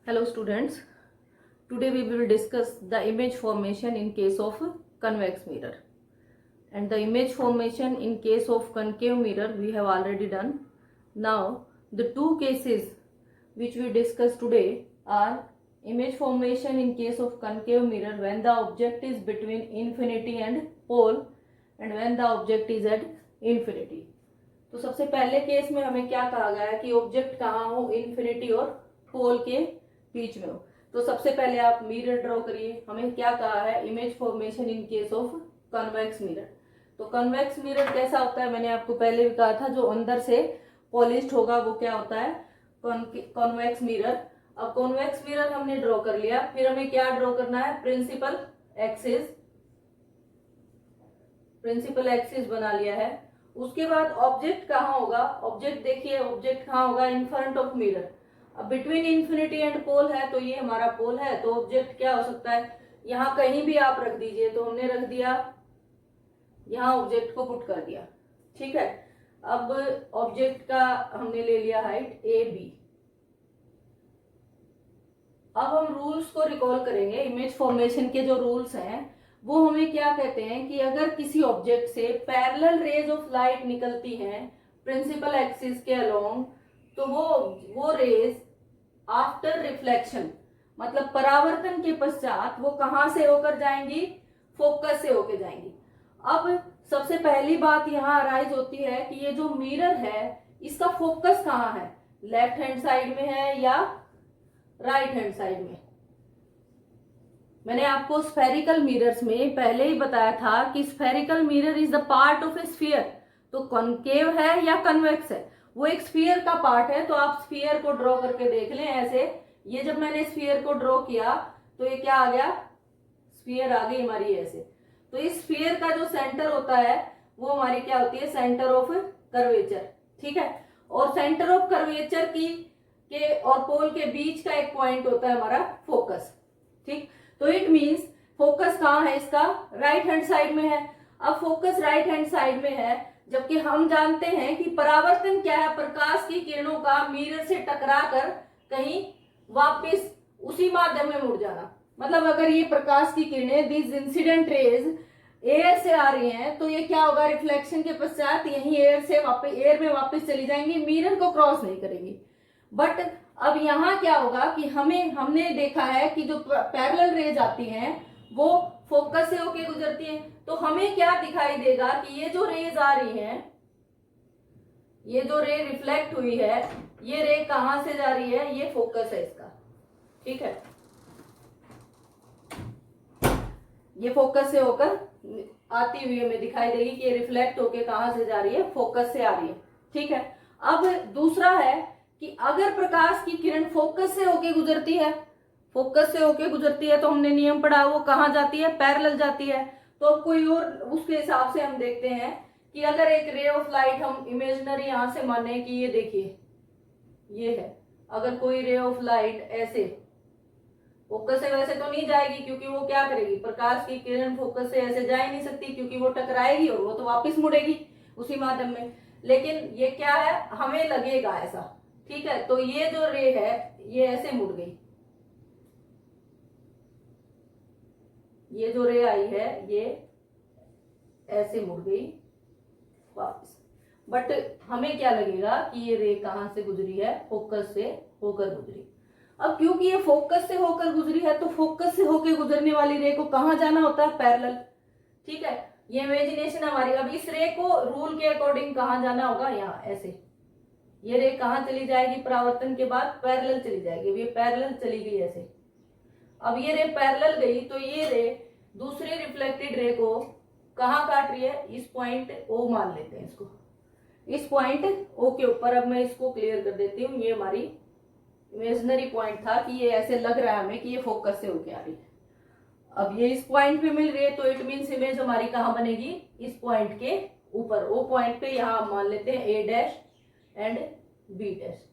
Hello students, today we will discuss the image formation in case of convex mirror, and the image formation in case of concave mirror we have already done. Now the two cases which we discuss today are image formation in case of concave mirror when the object is between infinity and pole and when the object is at infinity. तो सबसे पहले case में हमें क्या कहा गया है कि ऑब्जेक्ट कहाँ हो, इन्फिनिटी और पोल के बीच में हो। तो सबसे पहले आप मिरर ड्रॉ करिए। हमें क्या कहा है, image formation in case of convex mirror. तो कन्वेक्स मिरर कैसा होता है, मैंने आपको पहले भी कहा था, जो अंदर से पॉलिश्ड होगा वो क्या होता है, कॉन्वेक्स मिरर। अब कॉन्वेक्स मिरर हमने ड्रॉ कर लिया, फिर हमें क्या ड्रॉ करना है, प्रिंसिपल एक्सिस बना लिया है। उसके बाद ऑब्जेक्ट कहाँ होगा, ऑब्जेक्ट देखिए, ऑब्जेक्ट कहाँ होगा, इन फ्रंट ऑफ मिरर। अब बिटवीन इन्फिनिटी एंड पोल है, तो ये हमारा पोल है, तो ऑब्जेक्ट क्या हो सकता है, यहाँ कहीं भी आप रख दीजिए। तो हमने रख दिया, यहाँ ऑब्जेक्ट को पुट कर दिया, ठीक है। अब ऑब्जेक्ट का हमने ले लिया हाइट ए बी। अब हम रूल्स को रिकॉल करेंगे। इमेज फॉर्मेशन के जो रूल्स हैं वो हमें क्या कहते हैं कि अगर किसी ऑब्जेक्ट से पैरेलल रेज ऑफ लाइट निकलती हैं प्रिंसिपल एक्सिस के अलोंग, तो वो रेज आफ्टर रिफ्लेक्शन, मतलब परावर्तन के पश्चात वो कहां से होकर जाएंगी, फोकस से होकर जाएंगी। अब सबसे पहली बात यहाँ अराइज होती है कि ये जो मिरर है इसका फोकस कहाँ है, लेफ्ट हैंड साइड में है या राइट हैंड साइड में। मैंने आपको स्फेरिकल मिरर्स में पहले ही बताया था कि spherical mirror is the part of A sphere. तो कॉन्केव है या कन्वेक्स है, वो एक स्फीयर का पार्ट है। तो आप स्फीयर को ड्रॉ करके देख लें ऐसे। ये जब मैंने स्फीयर को ड्रॉ किया तो ये क्या आ गया, स्फीयर आ गई हमारी ऐसे। तो इस स्फीयर का जो सेंटर होता है वो हमारी क्या होती है, सेंटर ऑफ कर्वेचर, ठीक है। और सेंटर ऑफ कर्वेचर के और पोल के बीच का एक पॉइंट होता है हमारा फोकस, ठीक। तो इट मींस फोकस कहाँ है इसका, राइट हैंड साइड में है। अब फोकस राइट हैंड साइड में है, जबकि हम जानते हैं कि परावर्तन क्या है, प्रकाश की किरणों का मिरर से टकराकर कहीं वापस उसी माध्यम में मुड़ जाना। मतलब अगर ये प्रकाश की किरणें, दिस इंसिडेंट रेज एयर से आ रही हैं, तो ये क्या होगा, रिफ्लेक्शन के पश्चात यही एयर में वापस चली जाएंगी, मिरर को क्रॉस नहीं करेंगी। बट अब यहाँ क्या होगा कि हमने देखा है कि जो पैरेलल रेज आती हैं वो फोकस से होके गुजरती हैं। तो हमें क्या दिखाई देगा कि ये जो रेज आ रही हैं, ये जो रे रिफ्लेक्ट हुई है, ये रे कहां से जा रही है, ये फोकस है इसका, ठीक है। ये फोकस से होकर आती हुई हमें दिखाई देगी कि ये रिफ्लेक्ट होके कहां से जा रही है, फोकस से आ रही है, ठीक है। अब दूसरा है कि अगर प्रकाश की किरण फोकस से होके गुजरती है, तो हमने नियम पढ़ा, वो कहां जाती है, पैरेलल जाती है। तो अब कोई और उसके हिसाब से हम देखते हैं कि अगर एक रे ऑफ लाइट हम इमेजिनरी यहां से माने कि ये देखिए ये है, अगर कोई रे ऑफ लाइट ऐसे फोकस से वैसे तो नहीं जाएगी, क्योंकि वो क्या करेगी, प्रकाश की किरण फोकस से ऐसे जा ही नहीं सकती, क्योंकि वो टकराएगी और वो तो वापस मुड़ेगी उसी माध्यम में। लेकिन ये क्या है, हमें लगेगा ऐसा, ठीक है। तो ये जो रे है ये ऐसे मुड़ गई, ये जो रे आई है ये ऐसे मुड़ गई वापस। बट हमें क्या लगेगा कि ये रे कहां से गुजरी है, फोकस से होकर गुजरी। अब क्योंकि ये फोकस से होकर गुजरी है, तो फोकस से होकर गुजरने वाली रे को कहां जाना होता है, पैरेलल, ठीक है। ये इमेजिनेशन हमारी। अब इस रे को रूल के अकॉर्डिंग कहां जाना होगा, यहाँ ऐसे। ये रे कहां चली जाएगी, परावर्तन के बाद पैरेलल चली जाएगी। अब ये पैरेलल चली गई ऐसे। अब ये रे पैरेलल गई, तो ये रे दूसरे रिफ्लेक्टेड रे को कहां काट रही है, इस पॉइंट ओ मान लेते हैं इसको, इस पॉइंट ओ के ऊपर। अब मैं इसको क्लियर कर देती हूँ, ये हमारी इमेजिनरी पॉइंट था कि ये ऐसे लग रहा है हमें कि ये फोकस से होके आ रही है। अब ये इस पॉइंट पे मिल रही है, तो इट मीन्स इमेज हमारी कहाँ बनेगी, इस पॉइंट के ऊपर, ओ पॉइंट पे। यहाँ मान लेते हैं ए डैश एंड बी डैश।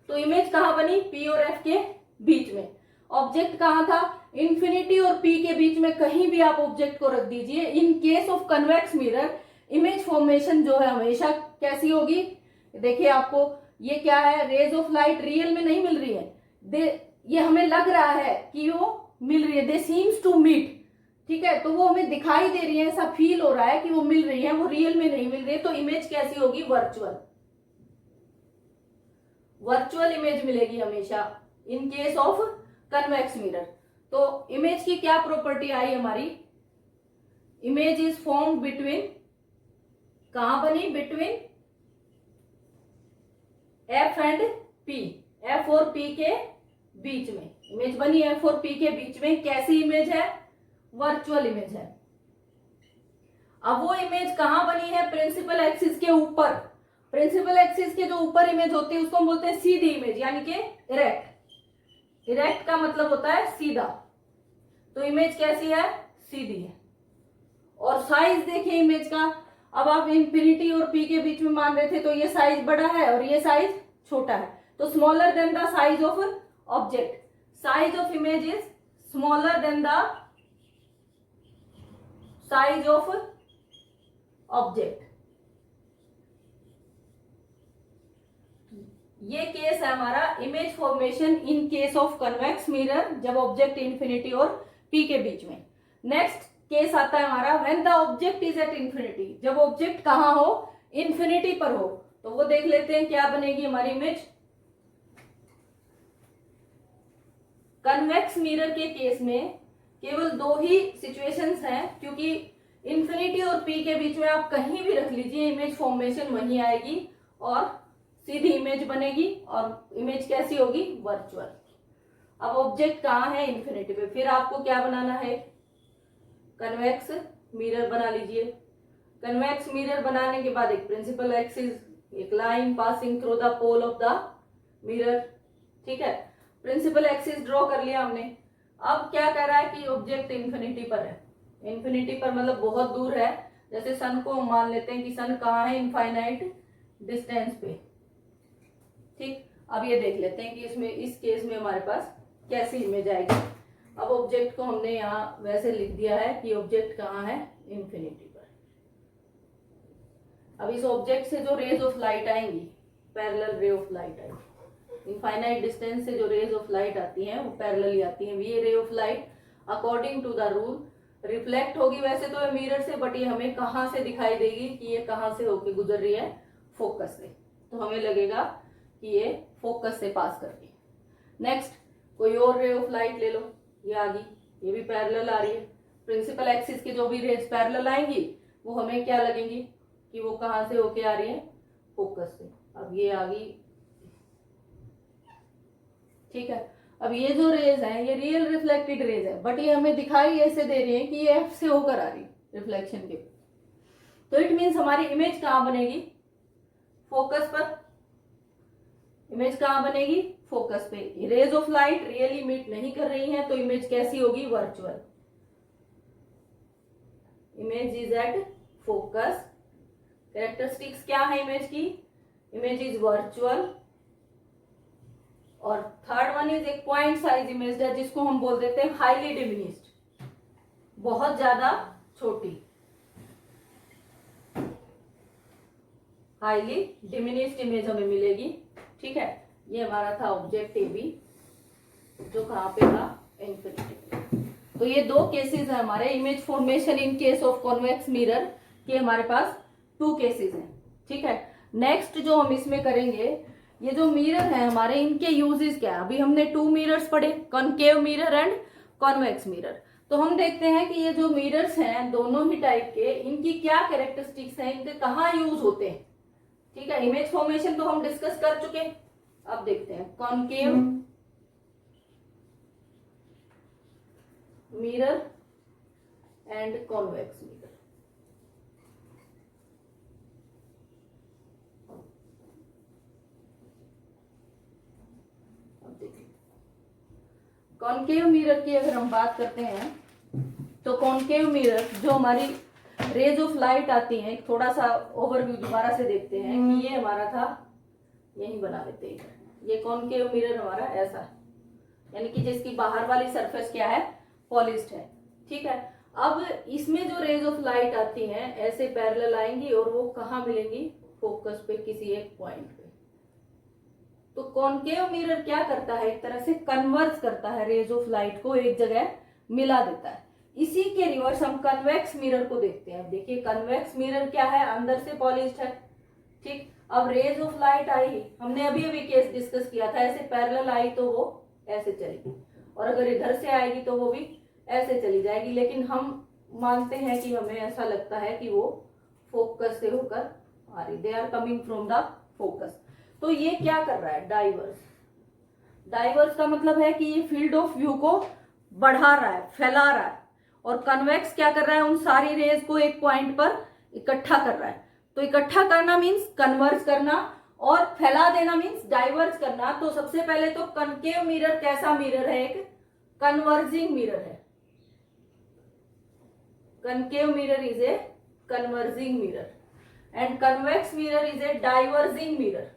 तो इमेज कहाँ बनी, पी और एफ के बीच में। ऑब्जेक्ट कहाँ था, इन्फिनिटी और पी के बीच में कहीं भी आप ऑब्जेक्ट को रख दीजिए। In case of convex mirror image formation जो है हमेशा कैसी होगी, देखिए आपको ये क्या है, रेज ऑफ लाइट रियल में नहीं मिल रही है, ये हमें लग रहा है कि वो मिल रही है, दे सीम्स टू मीट, ठीक है, तो वो हमें दिखाई दे रही है, ऐसा फील हो रहा है कि वो मिल रही है, वो रियल में नहीं मिल रही है, तो इमेज कैसी होगी, वर्चुअल, वर्चुअल इमेज मिलेगी हमेशा in case of convex mirror. तो इमेज की क्या प्रॉपर्टी आई हमारी, इमेज इज फॉर्म्ड बिटवीन, कहां बनी, between F and P, F और पी के बीच में इमेज बनी, एफ और पी के बीच में, कैसी इमेज है, वर्चुअल इमेज है। अब वो इमेज कहां बनी है, प्रिंसिपल एक्सिस के ऊपर, प्रिंसिपल एक्सिस के जो ऊपर इमेज होती है उसको हम बोलते हैं सीधी इमेज, यानी कि इरेक्ट, इरेक्ट का मतलब होता है सीधा, तो इमेज कैसी है, सीधी है। और साइज देखिए इमेज का, अब आप इन्फिनिटी और पी के बीच में मान रहे थे, तो ये साइज बड़ा है और ये साइज छोटा है, तो smaller than the size of object, size of image is smaller than the size of object. ये केस है हमारा image formation in case of convex mirror, जब ऑब्जेक्ट इन्फिनिटी और पी के बीच में। नेक्स्ट केस आता है हमारा when the object is at infinity, जब ऑब्जेक्ट कहां हो, इन्फिनिटी पर हो, तो वो देख लेते हैं क्या बनेगी हमारी इमेज। कन्वेक्स मिरर के केस में केवल दो ही सिचुएशंस हैं, क्योंकि इन्फिनिटी और पी के बीच में आप कहीं भी रख लीजिए, इमेज फॉर्मेशन वहीं आएगी और सीधी इमेज बनेगी, और इमेज कैसी होगी, वर्चुअल। अब ऑब्जेक्ट कहां है, इन्फिनिटी पे, फिर आपको क्या बनाना है, कन्वेक्स मिरर बना लीजिए। कन्वेक्स मिरर बनाने के बाद एक प्रिंसिपल एक्सिस, एक line passing through the pole of the mirror, ठीक है, प्रिंसिपल एक्सिस ड्रॉ कर लिया हमने। अब क्या कह रहा है कि ऑब्जेक्ट इन्फिनिटी पर है, इन्फिनिटी पर मतलब बहुत दूर है, जैसे सन को मान लेते हैं कि सन कहाँ है, इनफाइनाइट डिस्टेंस पे, ठीक। अब ये देख लेते हैं कि इसमें, इस केस में हमारे पास कैसी इमेज आएगी। अब ऑब्जेक्ट को हमने यहाँ वैसे लिख दिया है कि ऑब्जेक्ट कहाँ है, इन्फिनिटी पर। अब इस ऑब्जेक्ट से जो रेज ऑफ लाइट आएंगी, पैरेलल रे ऑफ लाइट आएगी, इनफाइनाइट डिस्टेंस से जो रेज ऑफ लाइट आती हैं वो पैरेलल आती हैं। ये ray of light according to the rule reflect होगी वैसे तो मिरर से, बट ये हमें कहाँ से दिखाई देगी कि ये कहाँ से होके गुजर रही है, फोकस से, तो हमें लगेगा कि ये फोकस से पास कर रही है। नेक्स्ट कोई और रे ऑफ लाइट ले लो, ये आ गई, ये भी पैरेलल आ रही है, प्रिंसिपल एक्सिस की जो भी रेज पैरेलल आएंगी वो हमें क्या लगेंगी कि वो कहाँ से होके आ रही है, फोकस से। अब ये आ गई, ठीक है। अब ये जो रेज है ये रियल रिफ्लेक्टेड रेज है, बट ये हमें दिखाई ऐसे दे रही है कि ये एफ से होकर आ रही है रिफ्लेक्शन के, तो इट मीन्स हमारी इमेज कहाँ बनेगी, फोकस पर। इमेज कहाँ बनेगी, फोकस पे। Rays of light really meet नहीं कर रही है, तो इमेज कैसी होगी, virtual. Image is at focus, characteristics क्या है इमेज की, इमेज इज वर्चुअल। और थर्ड वन इज एक पॉइंट साइज इमेज है, जिसको हम बोल देते हैं हाईली डिमिनिश्ड, बहुत ज्यादा छोटी, हाईली डिमिनिश्ड इमेज हमें मिलेगी, ठीक है। ये हमारा था ऑब्जेक्ट ए बी, जो कहाँ पे था, इन्फिनिटी। तो ये दो केसेस है हमारे image formation in case of convex mirror के, हमारे पास 2 केसेस हैं, ठीक है। नेक्स्ट जो हम इसमें करेंगे, ये जो मिरर है हमारे, इनके यूजेस क्या है। अभी हमने 2 मिरर्स पढ़े, concave mirror and convex mirror. तो हम देखते हैं कि ये जो मिरर्स हैं दोनों ही टाइप के, इनकी क्या कैरेक्टरिस्टिक्स हैं, इनके कहाँ यूज होते हैं, ठीक है। इमेज फॉर्मेशन तो हम डिस्कस कर चुके, अब देखते हैं concave mirror and convex mirror. Concave mirror की अगर हम बात करते हैं, तो कॉनकेव मिरर जो हमारी रेज ऑफ लाइट आती हैं, थोड़ा सा ओवरव्यू दोबारा से देखते हैं कि ये हमारा था, यही बना लेते हैं। ये कॉनकेव मिरर हमारा ऐसा है, यानी कि जिसकी बाहर वाली सरफेस क्या है, पॉलिश्ड है, ठीक है। अब इसमें जो रेज ऑफ लाइट आती हैं ऐसे पैरेलल आएंगी और वो कहाँ मिलेंगी, फोकस पे, किसी एक पॉइंट पे। तो कॉनकेव मिरर क्या करता है, एक तरह से कन्वर्ज करता है रेज ऑफ लाइट को, एक जगह मिला देता है। इसी के रिवर्स हम कन्वेक्स मिरर को देखते हैं। देखिए कन्वेक्स मिरर क्या है, अंदर से पॉलिश्ड है, ठीक। अब रेज ऑफ लाइट आई, हमने अभी अभी केस डिस्कस किया था, ऐसे पैरेलल आई तो वो ऐसे चलेगी, और अगर इधर से आएगी तो वो भी ऐसे चली जाएगी। लेकिन हम मानते हैं कि हमें ऐसा लगता है कि वो फोकस से होकर आ रही, they are coming from the focus. तो ये क्या कर रहा है, डाइवर्स। डाइवर्स का मतलब है कि ये फील्ड ऑफ व्यू को बढ़ा रहा है, फैला रहा है। और कन्वेक्स क्या कर रहा है, उन सारी रेज को एक पॉइंट पर इकट्ठा कर रहा है। तो इकट्ठा करना मीन्स कन्वर्ज करना, और फैला देना मीन्स डाइवर्ज करना। तो सबसे पहले तो कनकेव मिरर कैसा मिरर है, एक कन्वर्जिंग मिरर है। Concave mirror is a converging mirror and convex mirror is a diverging mirror.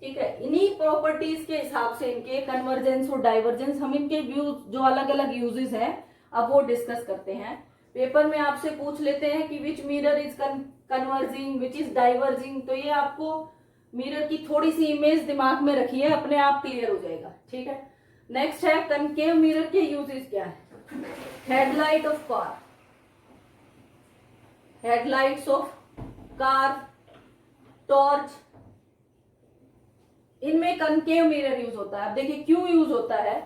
ठीक है, इन्हीं प्रॉपर्टीज के हिसाब से इनके कन्वर्जेंस और डाइवर्जेंस, हम इनके व्यूज जो अलग अलग यूजेस हैं अब वो डिस्कस करते हैं। पेपर में आपसे पूछ लेते हैं कि विच mirror is converging, which is diverging. तो ये आपको मिरर की थोड़ी सी इमेज दिमाग में रखिए, अपने आप क्लियर हो जाएगा। ठीक है, नेक्स्ट है कनकेव मिरर के यूजेस क्या है। Headlight of car, headlights of car, torch, इनमें कनकेव मिरर यूज होता है। अब देखिए क्यों यूज होता है।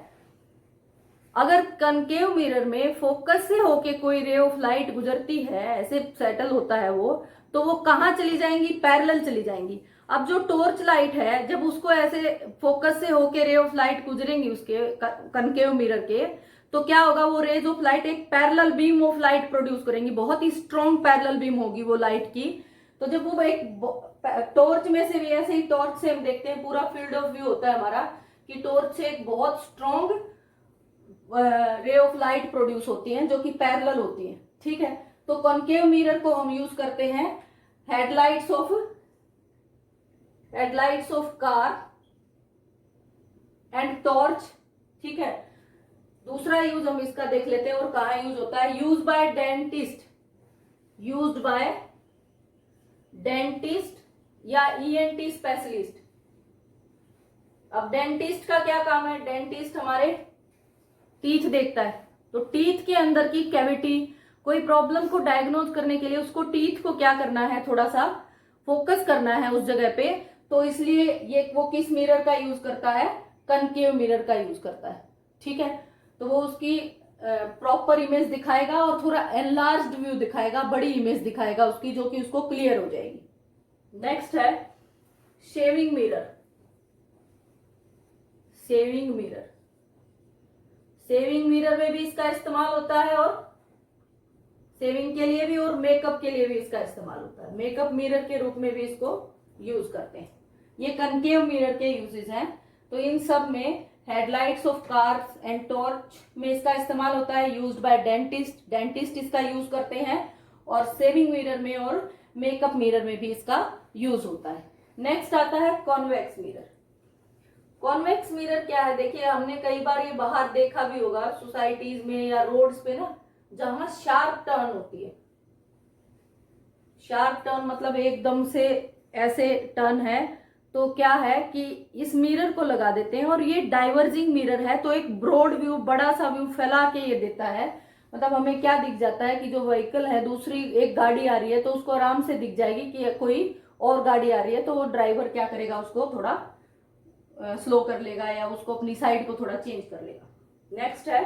अगर कनकेव मिरर में फोकस से होके कोई रे ऑफ लाइट गुजरती है, ऐसे सेटल होता है वो, तो वो कहां चली जाएंगी, पैरेलल चली जाएंगी। अब जो टॉर्च लाइट है, जब उसको ऐसे फोकस से होके रे ऑफ लाइट गुजरेंगी उसके कनकेव मिरर के, तो क्या होगा, वो रेज ऑफ लाइट एक parallel beam of light produce करेंगी, बहुत ही स्ट्रॉन्ग पैरेलल बीम होगी वो लाइट की। तो जब वो एक टॉर्च में से भी, ऐसे ही टॉर्च से हम देखते हैं पूरा फील्ड ऑफ व्यू होता है हमारा, कि टॉर्च से एक बहुत स्ट्रॉन्ग रे ऑफ लाइट प्रोड्यूस होती हैं जो कि पैरेलल होती हैं। ठीक है, तो कॉनकेव मिरर को हम यूज करते हैं headlights of car and torch. ठीक है, दूसरा यूज हम इसका देख लेते हैं और कहाँ यूज होता है। Use by dentist, used by dentist या ईएनटी स्पेशलिस्ट। अब डेंटिस्ट का क्या काम है, डेंटिस्ट हमारे टीथ देखता है, तो टीथ के अंदर की कैविटी, कोई प्रॉब्लम को डायग्नोज करने के लिए उसको टीथ को क्या करना है, थोड़ा सा फोकस करना है उस जगह पे। तो इसलिए ये वो किस मिरर का यूज करता है, कनकेव मिरर का यूज करता है। ठीक है, तो वो उसकी प्रॉपर इमेज दिखाएगा और थोड़ा एनलार्ज्ड व्यू दिखाएगा, बड़ी इमेज दिखाएगा उसकी, जो कि उसको क्लियर हो जाएगी। नेक्स्ट है shaving mirror. Shaving mirror, shaving mirror में भी इसका इस्तेमाल होता है, और शेविंग के लिए भी और मेकअप के लिए भी इसका इस्तेमाल होता है। मेकअप मिरर के रूप में भी इसको यूज करते हैं। ये कनकेव मिरर के यूजेस हैं। तो इन सब में headlights of cars and torch में इसका इस्तेमाल होता है, यूज्ड बाय डेंटिस्ट, डेंटिस्ट इसका यूज करते हैं। और शेविंग मिरर में और मेकअप मिरर में भी इसका यूज होता है। नेक्स्ट आता है कॉन्वेक्स मिरर। कॉन्वेक्स मिरर क्या है, देखिए हमने कई बार ये बाहर देखा भी होगा सोसाइटीज में या रोड्स पे ना, जहां शार्प टर्न होती है। शार्प टर्न मतलब एकदम से ऐसे टर्न है, तो क्या है कि इस मिरर को लगा देते हैं, और ये डाइवर्जिंग मिरर है, तो एक ब्रॉड व्यू, बड़ा सा व्यू फैला के ये देता है। मतलब हमें क्या दिख जाता है कि जो व्हीकल है, दूसरी एक गाड़ी आ रही है तो उसको आराम से दिख जाएगी कि कोई और गाड़ी आ रही है, तो वो ड्राइवर क्या करेगा, उसको थोड़ा स्लो कर लेगा या उसको अपनी साइड को थोड़ा चेंज कर लेगा। नेक्स्ट है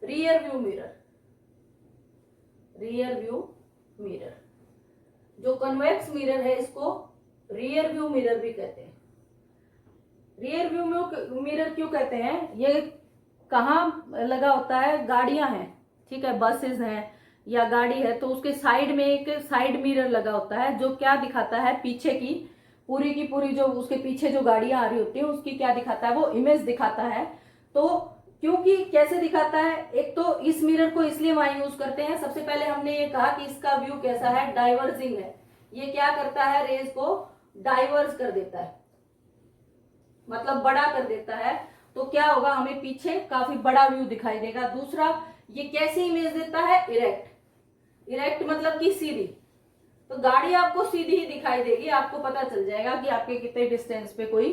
rear view mirror. Rear view mirror, जो कन्वेक्स मिरर है इसको रियर व्यू मिरर भी कहते हैं। रियर व्यू मिरर क्यों कहते हैं, ये कहाँ लगा होता है, गाड़ियां हैं, ठीक है, बसेस हैं या गाड़ी है, तो उसके साइड में एक साइड मिरर लगा होता है, जो क्या दिखाता है, पीछे की पूरी जो उसके पीछे जो गाड़ियां आ रही होती है उसकी क्या दिखाता है, वो इमेज दिखाता है। तो क्योंकि कैसे दिखाता है, एक तो इस मिरर को इसलिए वहां यूज करते हैं, सबसे पहले हमने ये कहा कि इसका व्यू कैसा है, डाइवर्जिंग है। ये क्या करता है, रेज को डाइवर्ज कर देता है, मतलब बड़ा कर देता है। तो क्या होगा, हमें पीछे काफी बड़ा व्यू दिखाई देगा। दूसरा, ये कैसी इमेज देता है, इरेक्ट। इरेक्ट मतलब कि सीधी, तो गाड़ी आपको सीधी ही दिखाई देगी, आपको पता चल जाएगा कि आपके कितने डिस्टेंस पे कोई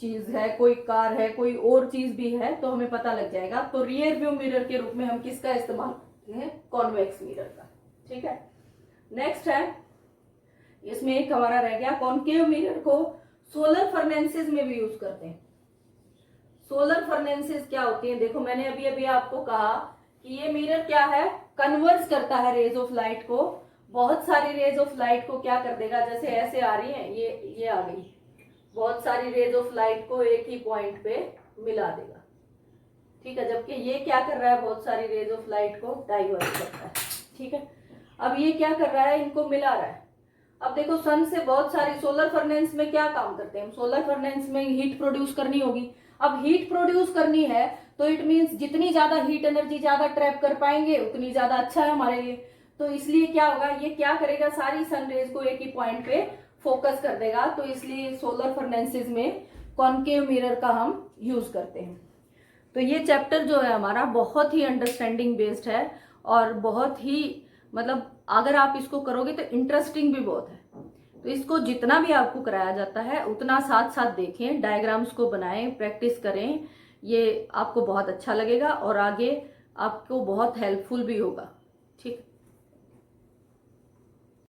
चीज है, कोई कार है, कोई और चीज भी है, तो हमें पता लग जाएगा। तो रियर व्यू मिरर के रूप में हम किसका इस्तेमाल करते हैं? कॉन्वेक्स मिरर का। ठीक है, नेक्स्ट है, इसमें एक हमारा रह गया, कॉनकेव मिरर को सोलर फर्नेसेस में भी यूज करते हैं। सोलर फर्नेसेस क्या होती है? देखो मैंने अभी अभी आपको कहा कि ये मिरर क्या है, कन्वर्स करता है रेज ऑफ लाइट को। बहुत सारी रेज ऑफ लाइट को क्या कर देगा, जैसे ऐसे आ रही है, ये आ गई, बहुत सारी रेज ऑफ लाइट को एक ही पॉइंट पे मिला देगा। ठीक है, जबकि ये क्या कर रहा है, बहुत सारी रेज ऑफ लाइट को डाइवर्ट करता है। ठीक है, अब ये क्या कर रहा है, इनको मिला रहा है। अब देखो सन से बहुत सारी, सोलर फर्नेस में क्या काम करते हैं, सोलर फर्नेस में हीट प्रोड्यूस करनी होगी। अब हीट प्रोड्यूस करनी है तो इट मीन्स जितनी ज्यादा हीट एनर्जी ज्यादा ट्रैप कर पाएंगे उतनी ज्यादा अच्छा है हमारे लिए। तो इसलिए क्या होगा, ये क्या करेगा, सारी सन रेज को एक ही पॉइंट पे फोकस कर देगा। तो इसलिए सोलर फर्नेसेस में कॉनकेव मिरर का हम यूज करते हैं। तो ये चैप्टर जो है हमारा बहुत ही अंडरस्टैंडिंग बेस्ड है और बहुत ही मतलब अगर आप इसको करोगे तो इंटरेस्टिंग भी बहुत है। तो इसको जितना भी आपको कराया जाता है उतना साथ साथ देखें, डायग्राम्स को बनाएं, प्रैक्टिस करें, ये आपको बहुत अच्छा लगेगा और आगे आपको बहुत हेल्पफुल भी होगा। ठीक।